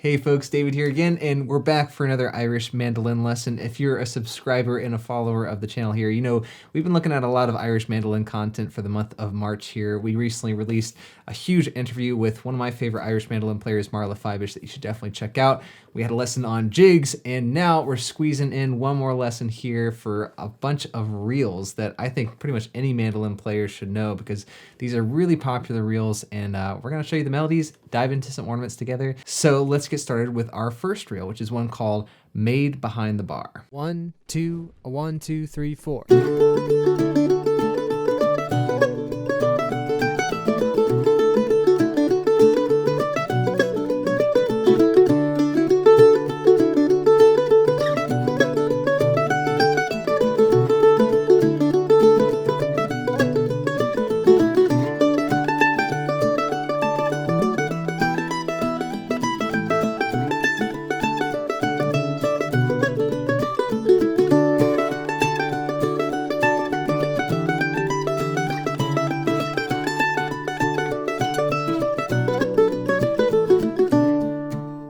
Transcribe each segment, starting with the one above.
Hey folks, David here again, and we're back for another Irish mandolin lesson. If you're a subscriber and a follower of the channel here, you know we've been looking at a lot of Irish mandolin content for the month of March here. We recently released a huge interview with one of my favorite Irish mandolin players, Marla Fibish, that you should definitely check out. We had a lesson on jigs, and now we're squeezing in one more lesson here for a bunch of reels that I think pretty much any mandolin player should know, because these are really popular reels, and we're going to show you the melodies, dive into some ornaments together. So let's get started with our first reel, which is one called Maid Behind the Bar. 1, 2, 1, 2, 3, 4.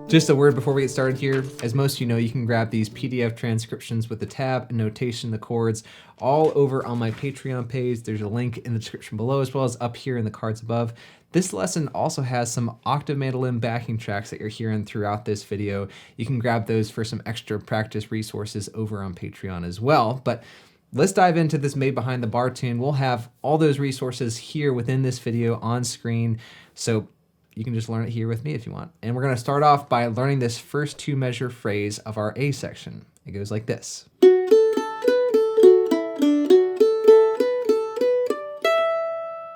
Just a word before we get started here. As most of you know, you can grab these PDF transcriptions with the tab and notation, the chords, all over on my Patreon page. There's a link in the description below, as well as up here in the cards above. This lesson also has some octave mandolin backing tracks that you're hearing throughout this video. You can grab those for some extra practice resources over on Patreon as well. But let's dive into this Maid Behind the Bar tune. We'll have all those resources here within this video on screen, so you can just learn it here with me if you want. And we're going to start off by learning this first two measure phrase of our A section. It goes like this.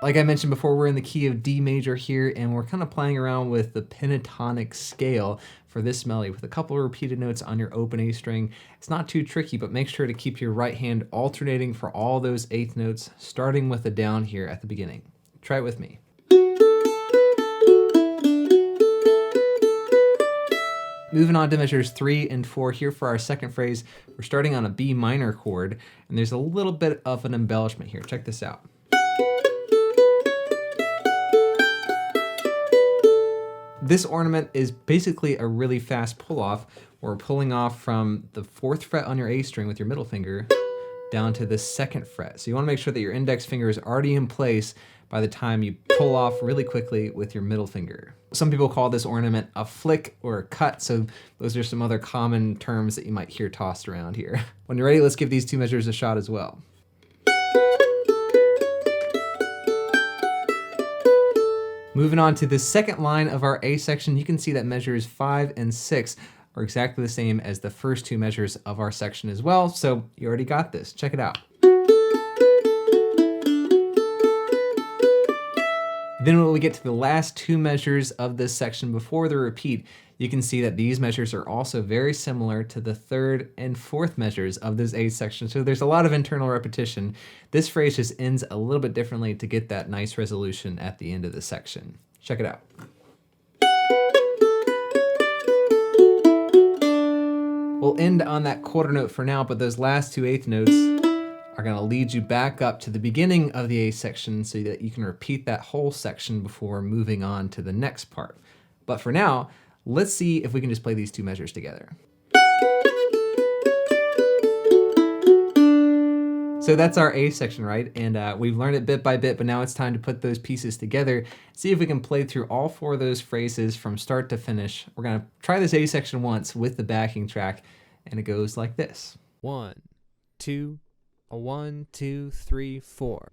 Like I mentioned before, we're in the key of D major here, and we're kind of playing around with the pentatonic scale for this melody with a couple of repeated notes on your open A string. It's not too tricky, but make sure to keep your right hand alternating for all those eighth notes, starting with the down here at the beginning. Try it with me. Moving on to measures 3 and 4 here for our second phrase, we're starting on a B minor chord, and there's a little bit of an embellishment here. Check this out. This ornament is basically a really fast pull-off. We're pulling off from the 4th fret on your A string with your middle finger down to the 2nd fret. So you want to make sure that your index finger is already in place by the time you pull off really quickly with your middle finger. Some people call this ornament a flick or a cut, so those are some other common terms that you might hear tossed around here. When you're ready, let's give these two measures a shot as well. Moving on to the second line of our A section, you can see that measures 5 and 6 are exactly the same as the first two measures of our section as well, so you already got this. Check it out. Then when we get to the last two measures of this section before the repeat, you can see that these measures are also very similar to the 3rd and 4th measures of this A section. So there's a lot of internal repetition. This phrase just ends a little bit differently to get that nice resolution at the end of the section. Check it out. We'll end on that quarter note for now, but those last two eighth notes are going to lead you back up to the beginning of the A section so that you can repeat that whole section before moving on to the next part. But for now, let's see if we can just play these two measures together. So that's our A section, right? And we've learned it bit by bit, but now it's time to put those pieces together. See if we can play through all four of those phrases from start to finish. We're going to try this A section once with the backing track, and it goes like this. 1, 2, 1, 2, 3, 4.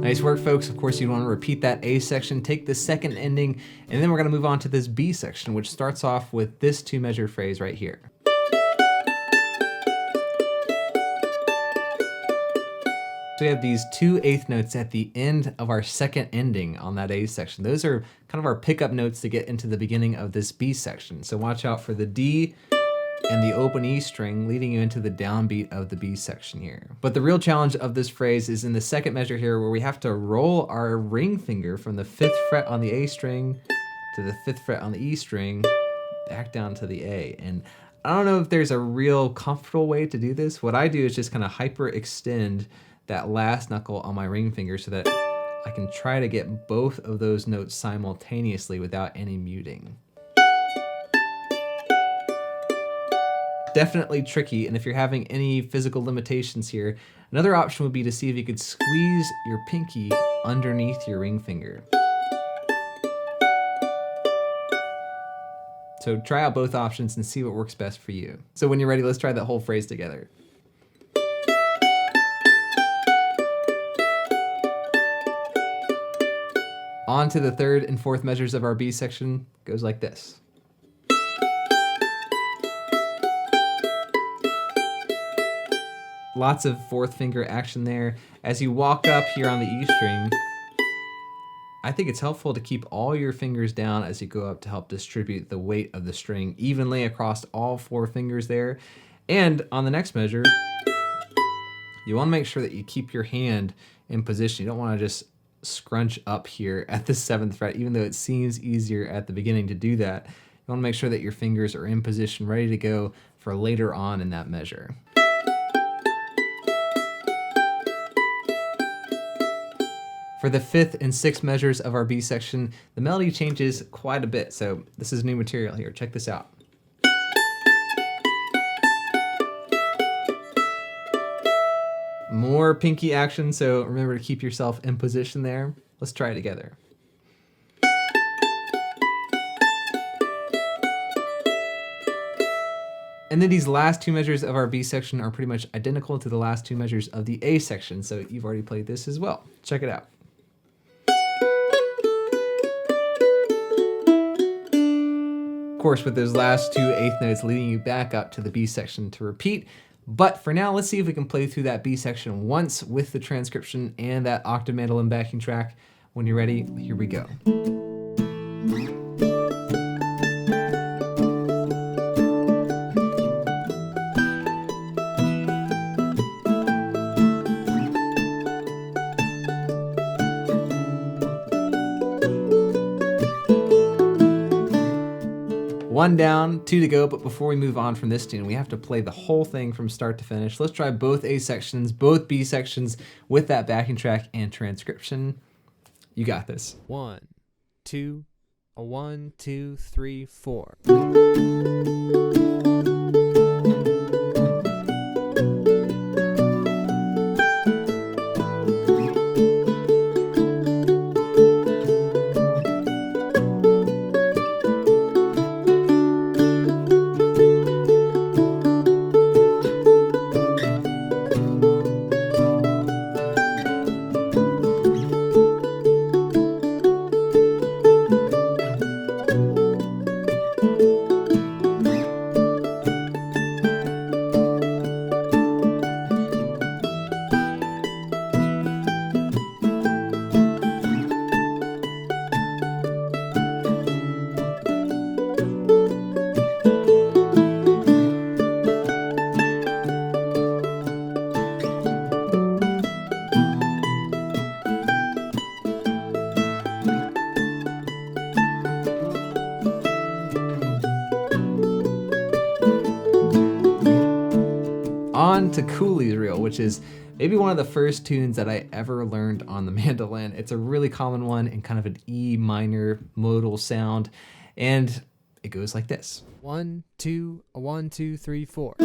Nice work, folks. Of course, you want to repeat that A section, take the second ending, and then we're going to move on to this B section, which starts off with this two measure phrase right here. So we have these two eighth notes at the end of our second ending on that A section. Those are kind of our pickup notes to get into the beginning of this B section. So watch out for the D and the open E string leading you into the downbeat of the B section here. But the real challenge of this phrase is in the second measure here, where we have to roll our ring finger from the 5th fret on the A string to the 5th fret on the E string, back down to the A. And I don't know if there's a real comfortable way to do this. What I do is just kind of hyperextend that last knuckle on my ring finger so that I can try to get both of those notes simultaneously without any muting. Definitely tricky, and if you're having any physical limitations here, another option would be to see if you could squeeze your pinky underneath your ring finger. So try out both options and see what works best for you. So when you're ready, let's try that whole phrase together. On to the 3rd and 4th measures of our B section, goes like this. Lots of 4th finger action there. As you walk up here on the E string, I think it's helpful to keep all your fingers down as you go up to help distribute the weight of the string evenly across all 4 fingers there. And on the next measure, you want to make sure that you keep your hand in position. You don't want to just scrunch up here at the 7th fret, even though it seems easier at the beginning to do that. You want to make sure that your fingers are in position, ready to go for later on in that measure. For the 5th and 6th measures of our B section, the melody changes quite a bit. So this is new material here. Check this out. More pinky action, so remember to keep yourself in position there. Let's try it together. And then these last 2 measures of our B section are pretty much identical to the last 2 measures of the A section, so you've already played this as well. Check it out. Of course, with those last 2 8th notes leading you back up to the B section to repeat. But for now, let's see if we can play through that B section once with the transcription and that octave mandolin backing track. When you're ready, here we go. One down, 2 to go, but before we move on from this tune, we have to play the whole thing from start to finish. Let's try both A sections, both B sections with that backing track and transcription. You got this. 1, 2, 1, 2, 3, 4. On to Cooley's Reel, which is maybe one of the first tunes that I ever learned on the mandolin. It's a really common one in kind of an E minor modal sound, and it goes like this. 1, 2, 1, 2, 3, 4.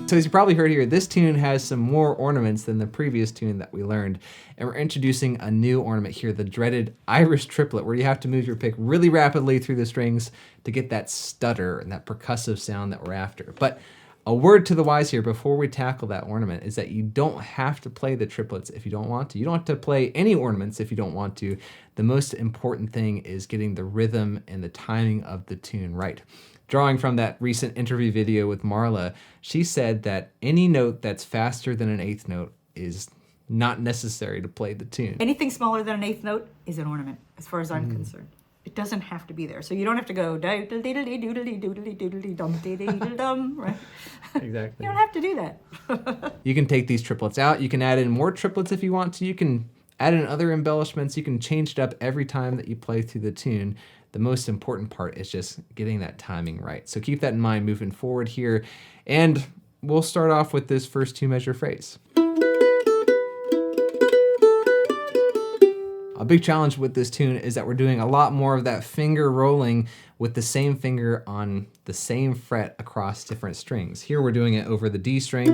So as you probably heard here, this tune has some more ornaments than the previous tune that we learned. And we're introducing a new ornament here, the dreaded Irish triplet, where you have to move your pick really rapidly through the strings to get that stutter and that percussive sound that we're after. But A word to the wise here before we tackle that ornament is that you don't have to play the triplets if you don't want to. You don't have to play any ornaments if you don't want to. The most important thing is getting the rhythm and the timing of the tune right. Drawing from that recent interview video with Marla, she said that any note that's faster than an eighth note is not necessary to play the tune. Anything smaller than an eighth note is an ornament, as far as I'm concerned. It doesn't have to be there. So you don't have to go doodly doodly doodly doodly dum doodly dum, right? Exactly. You don't have to do that. You can take these triplets out. You can add in more triplets if you want to. You can add in other embellishments. You can change it up every time that you play through the tune. The most important part is just getting that timing right. So keep that in mind moving forward here. And we'll start off with this first 2-measure phrase. A big challenge with this tune is that we're doing a lot more of that finger rolling with the same finger on the same fret across different strings. Here we're doing it over the D string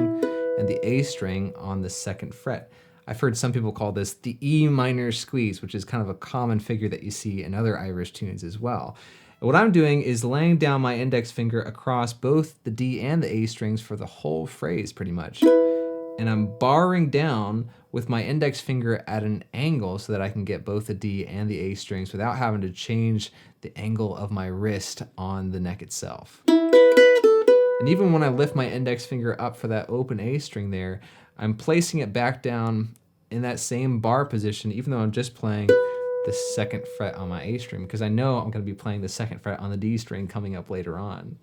and the A string on the 2nd fret. I've heard some people call this the E minor squeeze, which is kind of a common figure that you see in other Irish tunes as well. And what I'm doing is laying down my index finger across both the D and the A strings for the whole phrase pretty much. And I'm barring down with my index finger at an angle so that I can get both the D and the A strings without having to change the angle of my wrist on the neck itself. And even when I lift my index finger up for that open A string there, I'm placing it back down in that same bar position, even though I'm just playing the 2nd fret on my A string, because I know I'm going to be playing the 2nd fret on the D string coming up later on.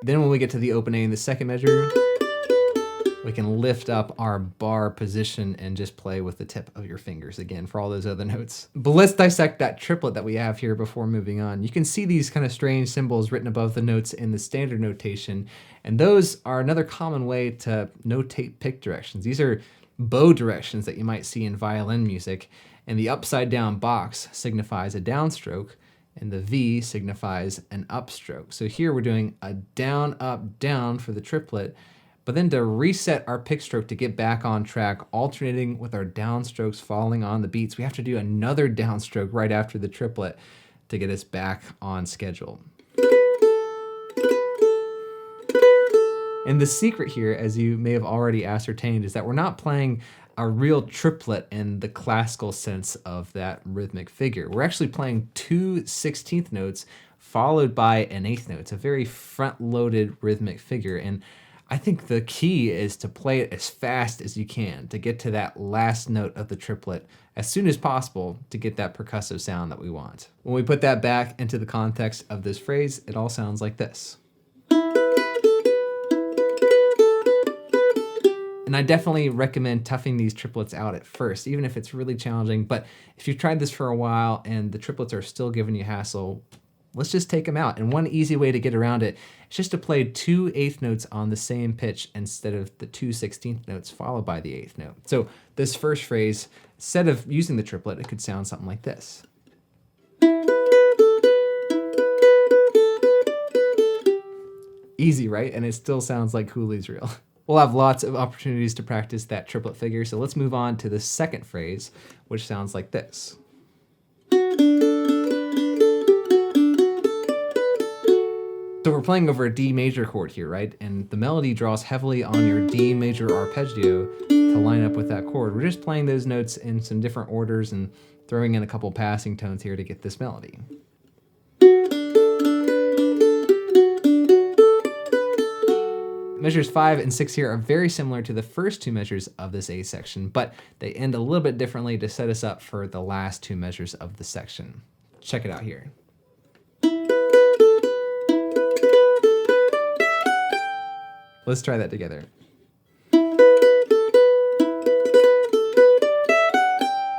Then when we get to the open A in the 2nd measure, we can lift up our bar position and just play with the tip of your fingers again for all those other notes. But let's dissect that triplet that we have here before moving on. You can see these kind of strange symbols written above the notes in the standard notation, and those are another common way to notate pick directions. These are bow directions that you might see in violin music, and the upside down box signifies a downstroke, and the V signifies an upstroke. So here we're doing a down, up, down for the triplet, but then to reset our pick stroke to get back on track, alternating with our downstrokes falling on the beats, we have to do another downstroke right after the triplet to get us back on schedule. And the secret here, as you may have already ascertained, is that we're not playing a real triplet in the classical sense of that rhythmic figure. We're actually playing 2 16th notes followed by an 8th note. It's a very front-loaded rhythmic figure, and I think the key is to play it as fast as you can to get to that last note of the triplet as soon as possible to get that percussive sound that we want. When we put that back into the context of this phrase, it all sounds like this. And I definitely recommend toughing these triplets out at first, even if it's really challenging. But if you've tried this for a while and the triplets are still giving you hassle, let's just take them out. And one easy way to get around it is just to play 2 8th notes on the same pitch instead of the 2 16th notes followed by the 8th note. So this first phrase, instead of using the triplet, it could sound something like this. Easy, right? And it still sounds like Cooley's reel. We'll have lots of opportunities to practice that triplet figure, so let's move on to the second phrase, which sounds like this. So we're playing over a D major chord here, right? And the melody draws heavily on your D major arpeggio to line up with that chord. We're just playing those notes in some different orders and throwing in a couple passing tones here to get this melody. Measures 5 and 6 here are very similar to the first 2 measures of this A section, but they end a little bit differently to set us up for the last 2 measures of the section. Check it out here. Let's try that together.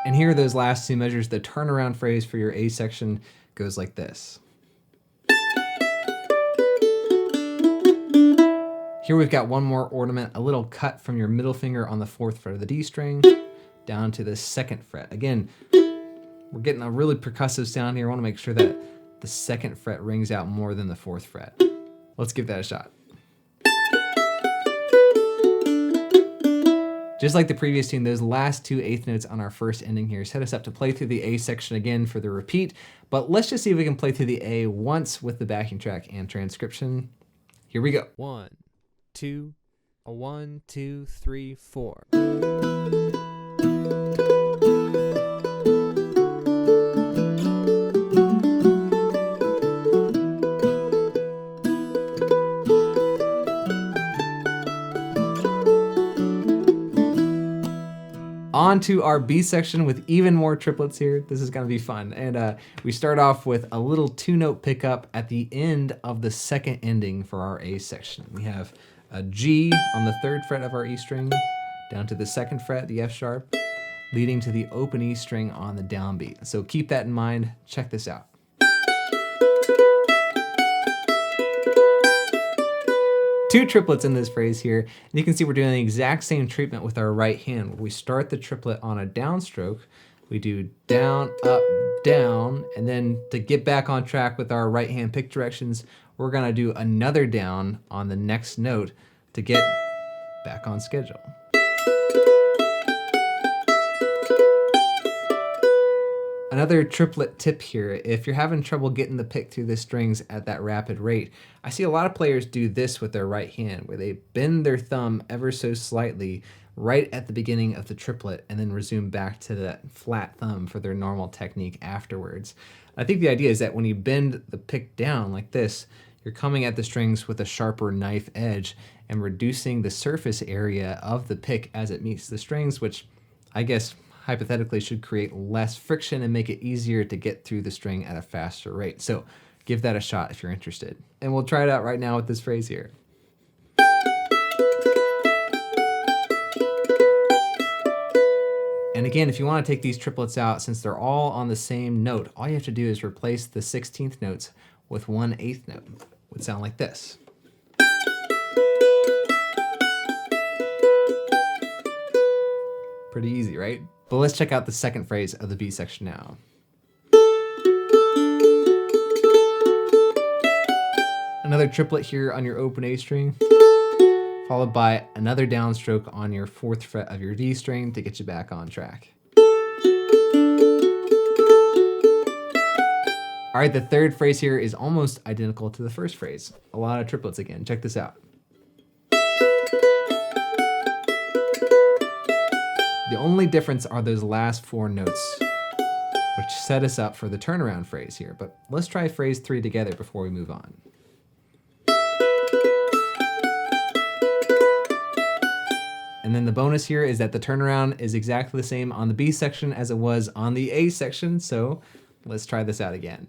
And here are those last 2 measures. The turnaround phrase for your A section goes like this. Here we've got one more ornament, a little cut from your middle finger on the 4th fret of the D string down to the 2nd fret. Again, we're getting a really percussive sound here. I want to make sure that the 2nd fret rings out more than the 4th fret. Let's give that a shot. Just like the previous tune, those last 2 8th notes on our first ending here set us up to play through the A section again for the repeat, but let's just see if we can play through the A once with the backing track and transcription. Here Here we go. 1, 2, a 1, 2, 3, 4. On to our B section with even more triplets here. This is gonna be fun. And we start off with a little 2-note pickup at the end of the second ending for our A section. We have a G on the 3rd fret of our E string, down to the 2nd fret, the F sharp, leading to the open E string on the downbeat. So keep that in mind, check this out. Two triplets in this phrase here, and you can see we're doing the exact same treatment with our right hand. Where we start the triplet on a downstroke, we do down, up, down, and then to get back on track with our right hand pick directions, we're gonna do another down on the next note to get back on schedule. Another triplet tip here, if you're having trouble getting the pick through the strings at that rapid rate, I see a lot of players do this with their right hand, where they bend their thumb ever so slightly right at the beginning of the triplet and then resume back to that flat thumb for their normal technique afterwards. I think the idea is that when you bend the pick down like this, you're coming at the strings with a sharper knife edge and reducing the surface area of the pick as it meets the strings, which I guess hypothetically should create less friction and make it easier to get through the string at a faster rate. So give that a shot if you're interested. And we'll try it out right now with this phrase here. And again, if you want to take these triplets out, since they're all on the same note, all you have to do is replace the 16th notes with 1/8 note. It would sound like this. Pretty easy, right? But let's check out the second phrase of the B section now. Another triplet here on your open A string, followed by another downstroke on your 4th fret of your D string to get you back on track. All right, the third phrase here is almost identical to the first phrase. A lot of triplets again. Check this out. The only difference are those last 4 notes, which set us up for the turnaround phrase here. But let's try phrase 3 together before we move on. And then the bonus here is that the turnaround is exactly the same on the B section as it was on the A section. So let's try this out again.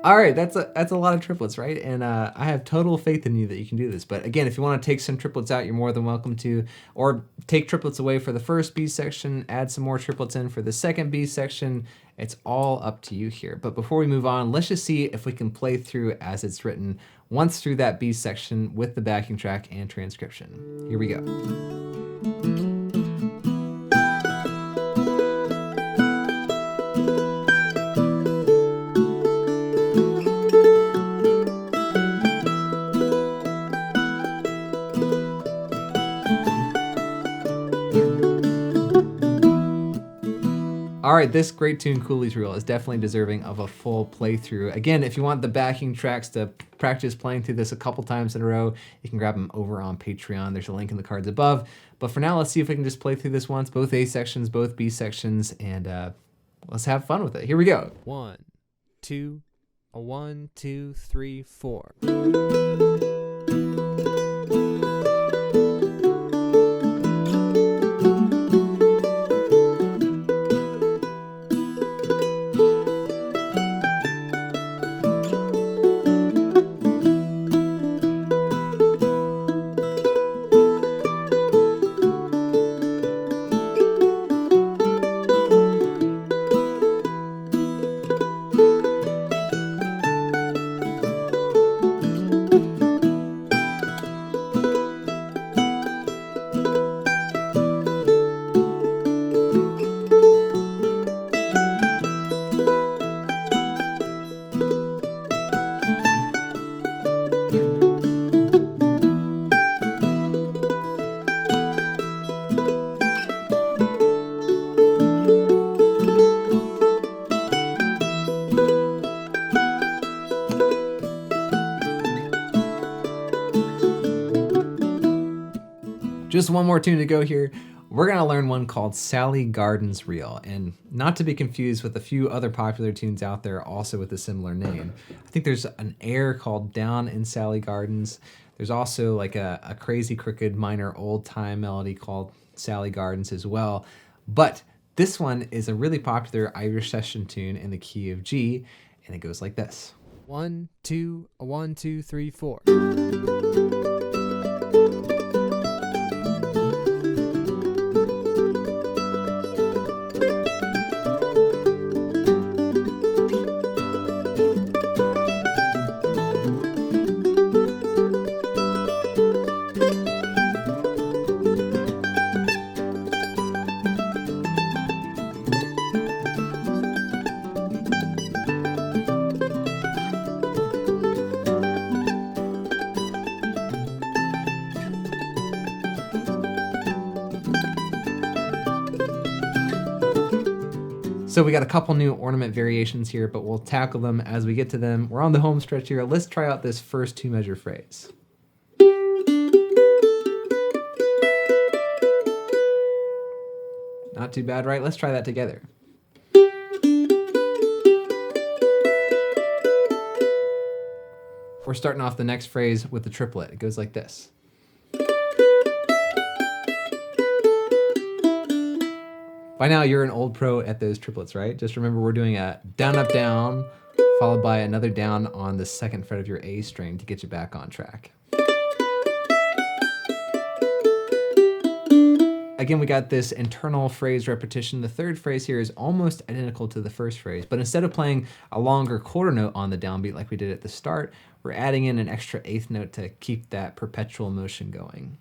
All right, that's a lot of triplets, right? And I have total faith in you that you can do this. But again, if you want to take some triplets out, you're more than welcome to. Or take triplets away for the first B section, add some more triplets in for the second B section. It's all up to you here. But before we move on, let's just see if we can play through as it's written once through that B section with the backing track and transcription. Here we go. All right, this great tune, Cooley's Reel, is definitely deserving of a full playthrough. Again, if you want the backing tracks to practice playing through this a couple times in a row, you can grab them over on Patreon. There's a link in the cards above. But for now, let's see if we can just play through this once, both A sections, both B sections, and let's have fun with it. Here we go. 1, 2, a 1, 2, 3, 4. Just one more tune to go here. We're gonna learn one called Sally Garden's Reel, and not to be confused with a few other popular tunes out there also with a similar name. I think there's an air called Down in Sally Gardens. There's also like a crazy crooked minor old time melody called Sally Gardens as well. But this one is a really popular Irish session tune in the key of G, and it goes like this. 1, 2, a 1, 2, 3, 4. So we got a couple new ornament variations here, but we'll tackle them as we get to them. We're on the home stretch here. Let's try out this first 2-measure phrase. Not too bad, right? Let's try that together. We're starting off the next phrase with the triplet. It goes like this. By now, you're an old pro at those triplets, right? Just remember we're doing a down, up, down, followed by another down on the 2nd fret of your A string to get you back on track. Again, we got this internal phrase repetition. The 3rd phrase here is almost identical to the 1st phrase, but instead of playing a longer quarter note on the downbeat like we did at the start, we're adding in an extra 8th note to keep that perpetual motion going.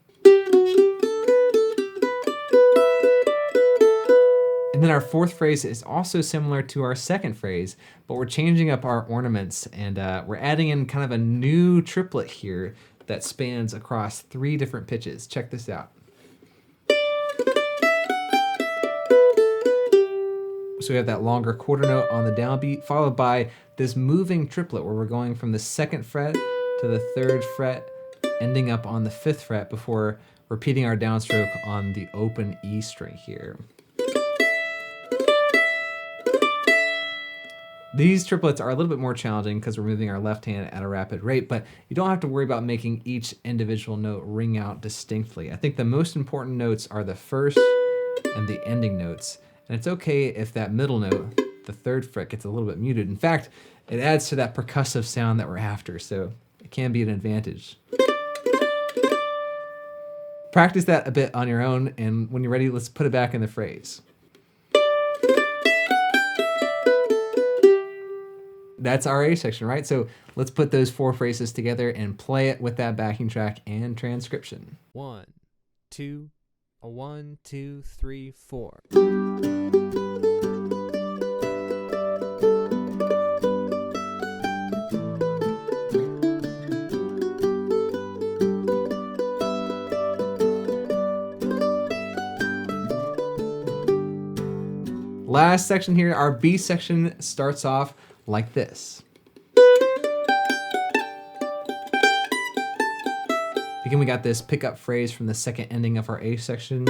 And then our 4th phrase is also similar to our 2nd phrase, but we're changing up our ornaments and we're adding in kind of a new triplet here that spans across 3 different pitches. Check this out. So we have that longer quarter note on the downbeat, followed by this moving triplet where we're going from the 2nd fret to the 3rd fret, ending up on the 5th fret before repeating our downstroke on the open E string here. These triplets are a little bit more challenging because we're moving our left hand at a rapid rate, but you don't have to worry about making each individual note ring out distinctly. I think the most important notes are the first and the ending notes, and it's okay if that middle note, the 3rd fret, gets a little bit muted. In fact, it adds to that percussive sound that we're after, so it can be an advantage. Practice that a bit on your own, and when you're ready, let's put it back in the phrase. That's our A section, right? So let's put those 4 phrases together and play it with that backing track and transcription. 1, 2, a 1, 2, 3, 4. Last section here, our B section starts off like this. Again, we got this pickup phrase from the 2nd ending of our A section,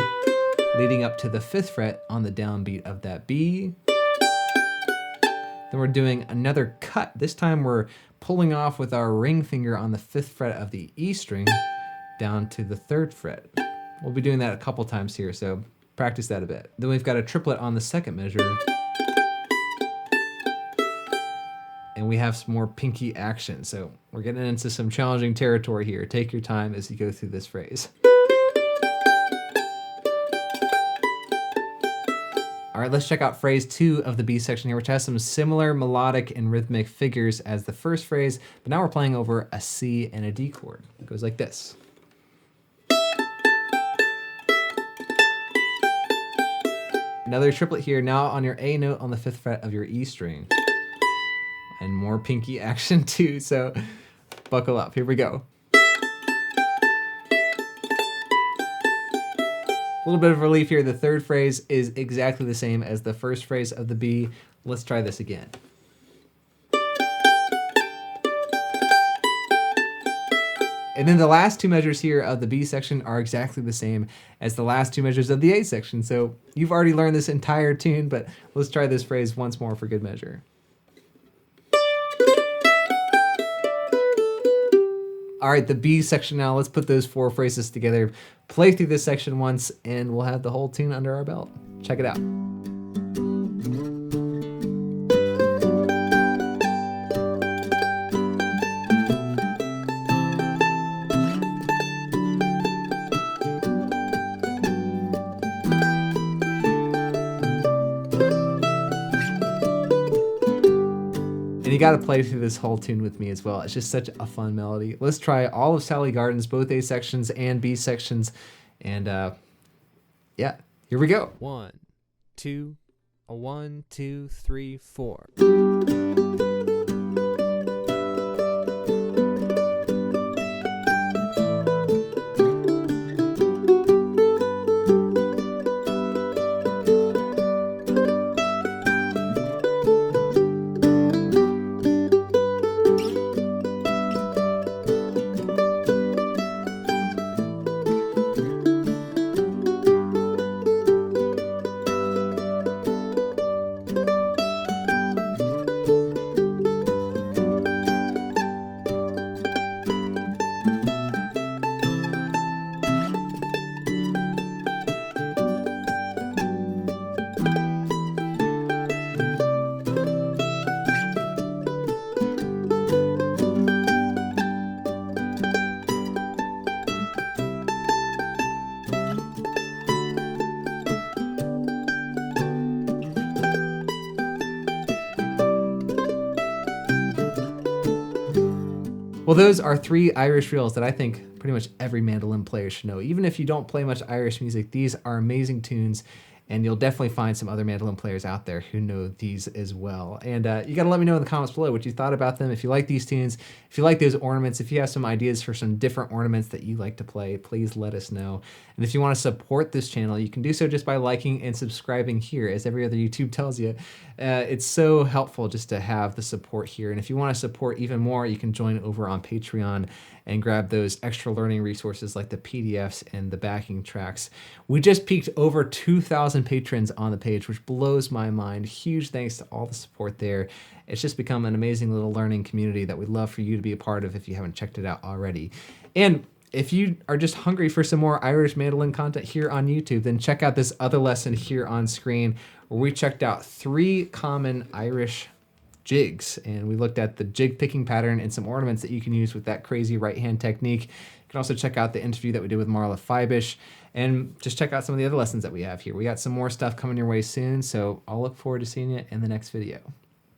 leading up to the 5th fret on the downbeat of that B. Then we're doing another cut. This time we're pulling off with our ring finger on the 5th fret of the E string down to the 3rd fret. We'll be doing that a couple times here, so practice that a bit. Then we've got a triplet on the 2nd measure. And we have some more pinky action. So we're getting into some challenging territory here. Take your time as you go through this phrase. All right, let's check out phrase 2 of the B section here, which has some similar melodic and rhythmic figures as the first phrase, but now we're playing over a C and a D chord. It goes like this. Another triplet here, now on your A note on the 5th fret of your E string. And more pinky action too, so buckle up. Here we go. A little bit of relief here. The 3rd phrase is exactly the same as the 1st phrase of the B. Let's try this again. And then the last two measures here of the B section are exactly the same as the last two measures of the A section. So you've already learned this entire tune, but let's try this phrase once more for good measure. All right, the B section now. Let's put those four phrases together, play through this section once, and we'll have the whole tune under our belt. Check it out. And you got to play through this whole tune with me as well. It's just such a fun melody. Let's try all of Sally Gardens, both A sections and B sections. And yeah, here we go. 1, 2, 1, 2, 3, 4. Well, those are 3 Irish reels that I think pretty much every mandolin player should know. Even if you don't play much Irish music, these are amazing tunes, and you'll definitely find some other mandolin players out there who know these as well. And you got to let me know in the comments below what you thought about them. If you like these tunes, if you like those ornaments, if you have some ideas for some different ornaments that you like to play, please let us know. And if you want to support this channel, you can do so just by liking and subscribing here, as every other YouTube tells you. It's so helpful just to have the support here. And if you want to support even more, you can join over on Patreon and grab those extra learning resources like the PDFs and the backing tracks. We just peaked over 2,000 patrons on the page, which blows my mind. Huge thanks to all the support there. It's just become an amazing little learning community that we'd love for you to be a part of if you haven't checked it out already. And if you are just hungry for some more Irish mandolin content here on YouTube, then check out this other lesson here on screen where we checked out 3 common Irish jigs, and we looked at the jig picking pattern and some ornaments that you can use with that crazy right hand technique. You can also check out the interview that we did with Marla Fibish, and just check out some of the other lessons that we have here. We got some more stuff coming your way soon, so I'll look forward to seeing you in the next video.